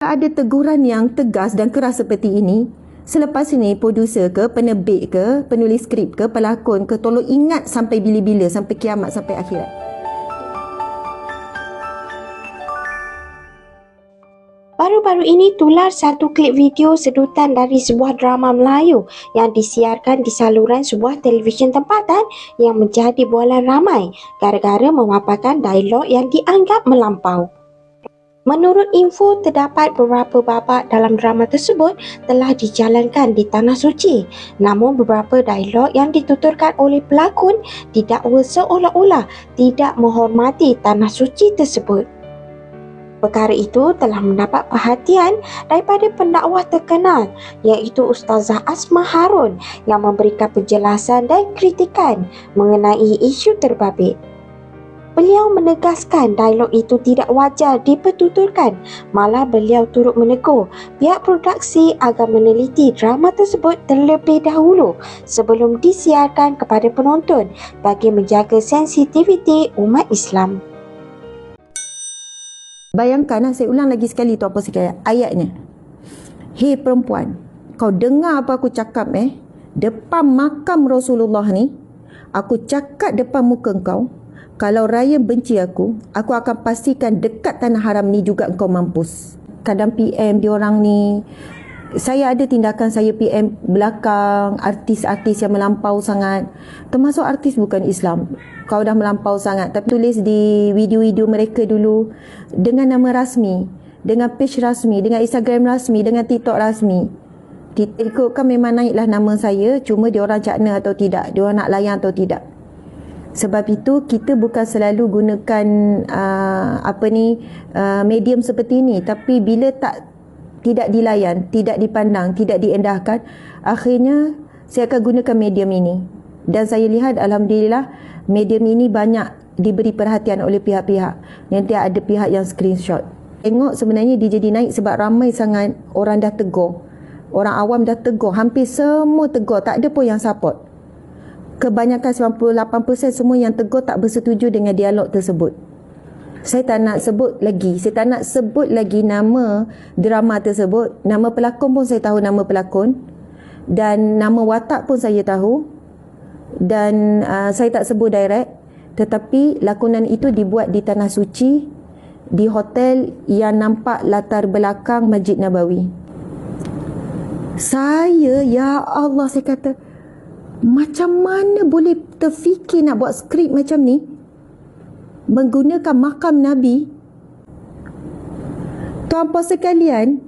Ada teguran yang tegas dan keras seperti ini, selepas ini produser ke, penerbit ke, penulis skrip ke, pelakon ke, tolong ingat sampai bila-bila, sampai kiamat, sampai akhirat. Baru-baru ini tular satu klip video sedutan dari sebuah drama Melayu yang disiarkan di saluran sebuah televisyen tempatan yang menjadi bualan ramai gara-gara memaparkan dialog yang dianggap melampau. Menurut info, terdapat beberapa babak dalam drama tersebut telah dijalankan di Tanah Suci. Namun beberapa dialog yang dituturkan oleh pelakon didakwa seolah-olah tidak menghormati Tanah Suci tersebut. Perkara itu telah mendapat perhatian daripada pendakwah terkenal iaitu Ustazah Asma Harun yang memberikan penjelasan dan kritikan mengenai isu terbabit. Beliau menegaskan dialog itu tidak wajar dipertuturkan, malah beliau turut menegur pihak produksi agar meneliti drama tersebut terlebih dahulu sebelum disiarkan kepada penonton bagi menjaga sensitiviti umat Islam. Bayangkan, saya ulang lagi sekali tu apa sekali ayatnya. Hei perempuan, kau dengar apa aku cakap depan makam Rasulullah ni, aku cakap depan muka kau, kalau raya benci aku akan pastikan dekat tanah haram ni juga engkau mampus. Kadang PM diorang ni, saya ada tindakan saya PM belakang artis-artis yang melampau sangat, termasuk artis bukan Islam. Kau dah melampau sangat, tapi tulis di video-video mereka dulu dengan nama rasmi, dengan page rasmi, dengan Instagram rasmi, dengan TikTok rasmi. Ikutkan memang naiklah nama saya, cuma diorang cakna atau tidak, diorang nak layan atau tidak. Sebab itu kita bukan selalu gunakan medium seperti ini, tapi bila tidak dilayan, tidak dipandang, tidak diendahkan, akhirnya saya akan gunakan medium ini. Dan saya lihat alhamdulillah medium ini banyak diberi perhatian oleh pihak-pihak. Nanti ada pihak yang screenshot. Tengok sebenarnya dia jadi naik sebab ramai sangat orang dah tegur. Orang awam dah tegur, hampir semua tegur, tak ada pun yang support. Kebanyakan 98% semua yang tegur tak bersetuju dengan dialog tersebut. Saya tak nak sebut lagi nama drama tersebut. Nama pelakon pun saya tahu nama pelakon, dan nama watak pun saya tahu, dan saya tak sebut direct. Tetapi lakonan itu dibuat di Tanah Suci, di hotel yang nampak latar belakang Masjid Nabawi. Ya Allah, saya kata, macam mana boleh terfikir nak buat skrip macam ni menggunakan makam Nabi? Tuan-puan sekalian,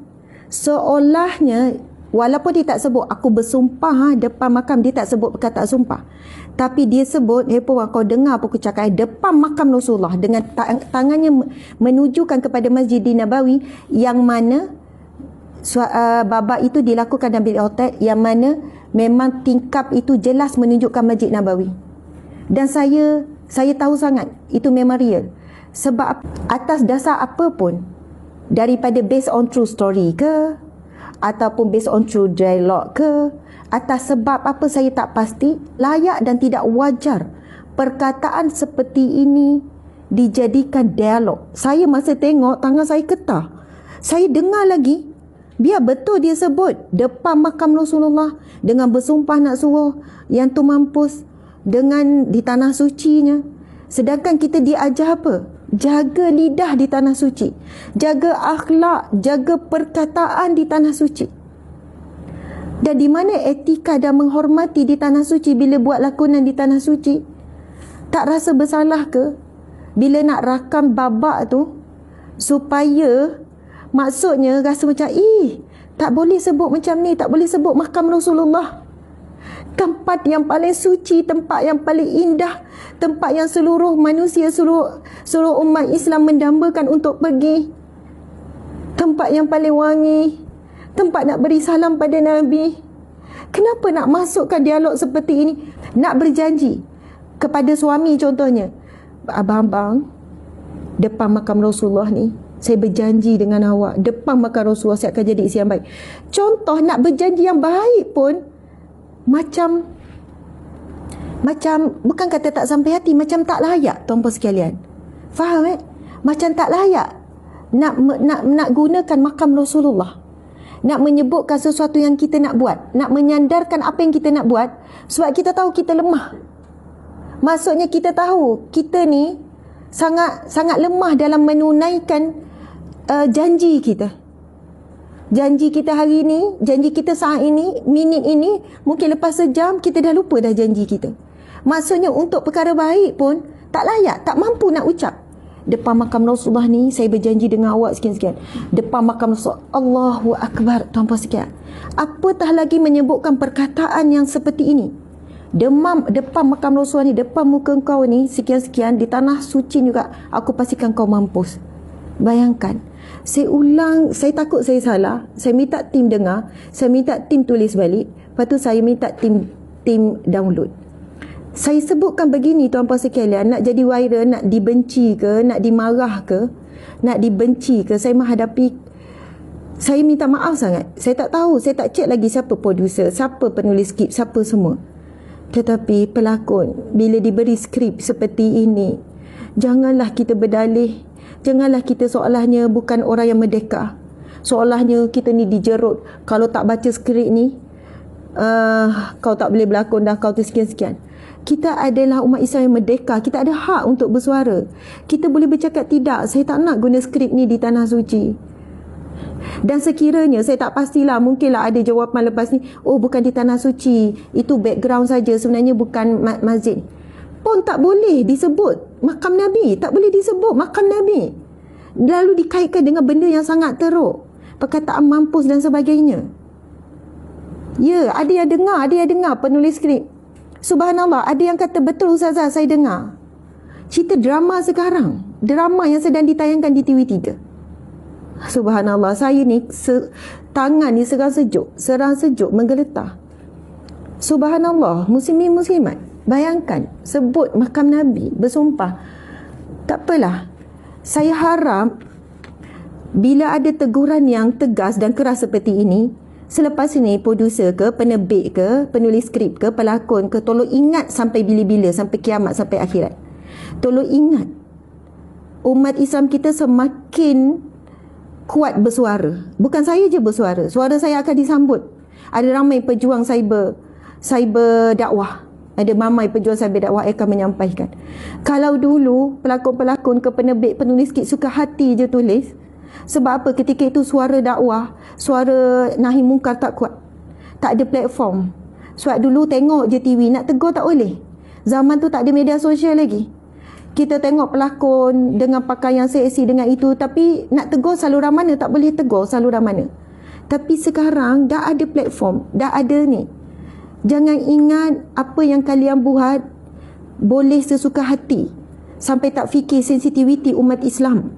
seolahnya walaupun dia tak sebut aku bersumpah depan makam, dia tak sebut perkataan sumpah, tapi dia sebut, puan, kau dengar apa aku cakap depan makam Rasulullah, dengan tangannya menujukan kepada Masjid Nabawi, yang mana babak itu dilakukan dalam bilik hotel, yang mana memang tingkap itu jelas menunjukkan Masjid Nabawi. Dan saya tahu sangat itu memang real. Sebab atas dasar apa pun, daripada based on true story ke, ataupun based on true dialogue ke, atas sebab apa saya tak pasti, layak dan tidak wajar perkataan seperti ini dijadikan dialog. Saya masa tengok, tangan saya getah. Saya dengar lagi, biar betul dia sebut depan makam Rasulullah, dengan bersumpah nak suruh yang tu mampus, dengan di Tanah Sucinya. Sedangkan kita diajar apa? Jaga lidah di Tanah Suci, jaga akhlak, jaga perkataan di Tanah Suci. Dan di mana etika dan menghormati di Tanah Suci bila buat lakonan di Tanah Suci? Tak rasa bersalah ke bila nak rakam babak tu, supaya maksudnya rasa macam tak boleh sebut macam ni, tak boleh sebut makam Rasulullah, tempat yang paling suci, tempat yang paling indah, tempat yang seluruh manusia, seluruh umat Islam mendambakan untuk pergi, tempat yang paling wangi, tempat nak beri salam pada Nabi. Kenapa nak masukkan dialog seperti ini? Nak berjanji kepada suami contohnya, abang-abang, depan makam Rasulullah ni, saya berjanji dengan awak, depan makam Rasulullah saya akan jadi isteri yang baik. Contoh nak berjanji yang baik pun macam bukan kata tak sampai hati, macam tak layak, tuan-puan sekalian. Faham Macam tak layak nak gunakan makam Rasulullah, nak menyebutkan sesuatu yang kita nak buat, nak menyandarkan apa yang kita nak buat, sebab kita tahu kita lemah. Maksudnya kita tahu kita ni sangat lemah dalam menunaikan janji kita. Janji kita hari ini, janji kita saat ini, minit ini, mungkin lepas sejam kita dah lupa dah janji kita. Maksudnya untuk perkara baik pun tak layak, tak mampu nak ucap. Depan makam Rasulullah ni saya berjanji dengan awak sekian-sekian. Depan makam Rasulullah, Allahu Akbar, tuan-puan sekian. Apatah lagi menyebutkan perkataan yang seperti ini. Depan makam Rasulullah ni, depan muka kau ni, sekian-sekian, di tanah suci juga, aku pastikan kau mampus. Bayangkan, saya ulang, saya takut saya salah, saya minta tim dengar, saya minta tim tulis balik, lepas tu saya minta tim download. Saya sebutkan begini tuan-puan sekalian, nak jadi viral, nak dibenci ke, nak dimarah ke, nak dibenci ke, saya menghadapi, saya minta maaf sangat. Saya tak tahu, saya tak cek lagi siapa producer, siapa penulis skrip, siapa semua. Tetapi pelakon, bila diberi skrip seperti ini, janganlah kita berdalih, janganlah kita seolahnya bukan orang yang merdeka, seolahnya kita ni dijerut, kalau tak baca skrip ni, kau tak boleh berlakon dah, kau tu sekian-sekian. Kita adalah umat Islam yang merdeka, kita ada hak untuk bersuara. Kita boleh bercakap tidak, saya tak nak guna skrip ni di tanah suci. Dan sekiranya, saya tak pastilah, mungkinlah ada jawapan lepas ni, oh bukan di tanah suci, itu background saja, sebenarnya bukan masjid. Pun tak boleh disebut makam Nabi, tak boleh disebut makam Nabi, lalu dikaitkan dengan benda yang sangat teruk, perkataan mampus dan sebagainya. Ya, ada yang dengar penulis skrip. Subhanallah, ada yang kata, betul Ustazah, saya dengar cerita drama sekarang, drama yang sedang ditayangkan di TV3. Subhanallah, saya ni tangan ni serang sejuk menggeletar. Subhanallah, muslimin muslimat, bayangkan sebut makam Nabi, bersumpah. Tak apalah, saya harap bila ada teguran yang tegas dan keras seperti ini, selepas ini produser ke, penerbit ke, penulis skrip ke, pelakon ke, tolong ingat sampai bila-bila, sampai kiamat, sampai akhirat. Tolong ingat, umat Islam kita semakin kuat bersuara. Bukan saya je bersuara, suara saya akan disambut. Ada ramai pejuang cyber dakwah, ada mamai pejuang cyber dakwah akan menyampaikan. Kalau dulu pelakon-pelakon ke, penerbit, penulis skrip suka hati je tulis. Sebab apa? Ketika itu suara dakwah, suara nahi mungkar tak kuat, tak ada platform. Sebab dulu tengok je TV, nak tegur tak boleh. Zaman tu tak ada media sosial lagi. Kita tengok pelakon dengan pakaian seksi dengan itu, tapi nak tegur saluran mana, tak boleh tegur saluran mana. Tapi sekarang dah ada platform, dah ada ni. Jangan ingat apa yang kalian buat boleh sesuka hati, sampai tak fikir sensitiviti umat Islam.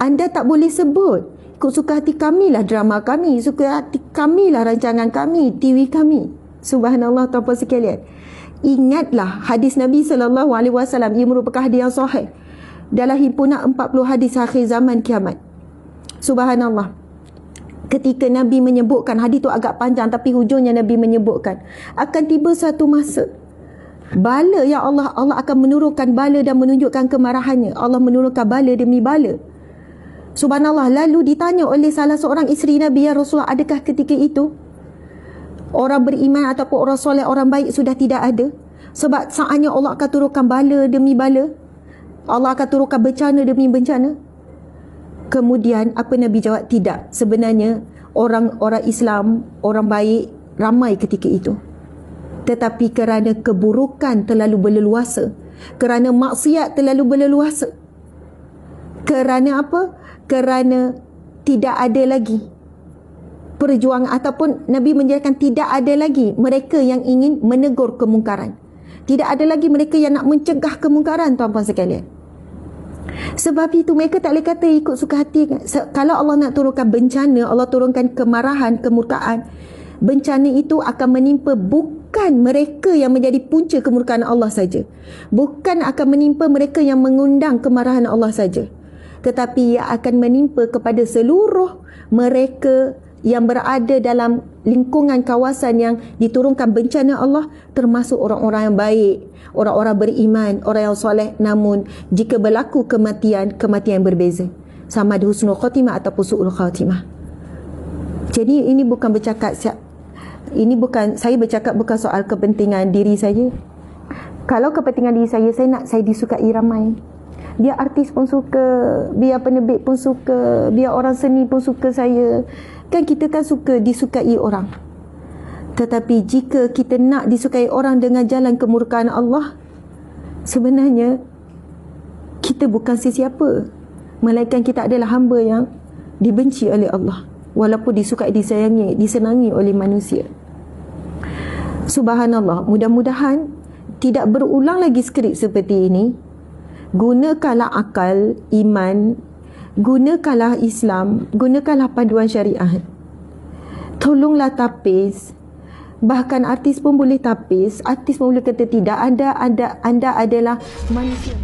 Anda tak boleh sebut, ikut suka hati kamilah drama kami, suka hati kamilah rancangan kami, TV kami. Subhanallah, tuan-puan sekalian. Ingatlah hadis Nabi SAW, ia merupakan hadis yang sahih dalam himpunan 40 hadis akhir zaman kiamat. Subhanallah. Ketika Nabi menyebutkan, hadis tu agak panjang tapi hujungnya Nabi menyebutkan, akan tiba satu masa, bala ya Allah akan menurunkan bala dan menunjukkan kemarahannya. Allah menurunkan bala demi bala. Subhanallah, lalu ditanya oleh salah seorang isteri Nabi, ya Rasulullah, adakah ketika itu orang beriman ataupun orang soleh, orang baik sudah tidak ada? Sebab saatnya Allah akan turunkan bala demi bala, Allah akan turunkan bencana demi bencana. Kemudian apa Nabi jawab? Tidak, sebenarnya orang-orang Islam, orang baik ramai ketika itu, tetapi kerana keburukan terlalu berleluasa, kerana maksiat terlalu berleluasa, kerana apa? Kerana tidak ada lagi perjuangan, ataupun Nabi menjelaskan tidak ada lagi mereka yang ingin menegur kemungkaran. Tidak ada lagi mereka yang nak mencegah kemungkaran, tuan-puan sekalian. Sebab itu mereka tak boleh kata ikut suka hati. Kalau Allah nak turunkan bencana, Allah turunkan kemarahan, kemurkaan, bencana itu akan menimpa bukan mereka yang menjadi punca kemurkaan Allah saja, bukan akan menimpa mereka yang mengundang kemarahan Allah saja, tetapi ia akan menimpa kepada seluruh mereka yang berada dalam lingkungan kawasan yang diturunkan bencana Allah, termasuk orang-orang yang baik, orang-orang beriman, orang yang soleh. Namun jika berlaku kematian yang berbeza. sama ada husnul khatimah ataupun su'ul khatimah. Jadi ini bukan bercakap, saya bercakap bukan soal kepentingan diri saya. Kalau kepentingan diri saya nak saya disukai ramai. Biar artis pun suka, biar penerbit pun suka, biar orang seni pun suka saya. Kan kita kan suka disukai orang. Tetapi jika kita nak disukai orang dengan jalan kemurkaan Allah, sebenarnya kita bukan sesiapa. Melainkan kita adalah hamba yang dibenci oleh Allah. Walaupun disukai, disayangi, disenangi oleh manusia. Subhanallah, mudah-mudahan tidak berulang lagi skrip seperti ini. Gunakanlah akal, iman, gunakanlah Islam, gunakanlah panduan syariat. Tolonglah tapis. Bahkan artis pun boleh tapis, artis pun boleh kata tidak. Anda adalah manusia.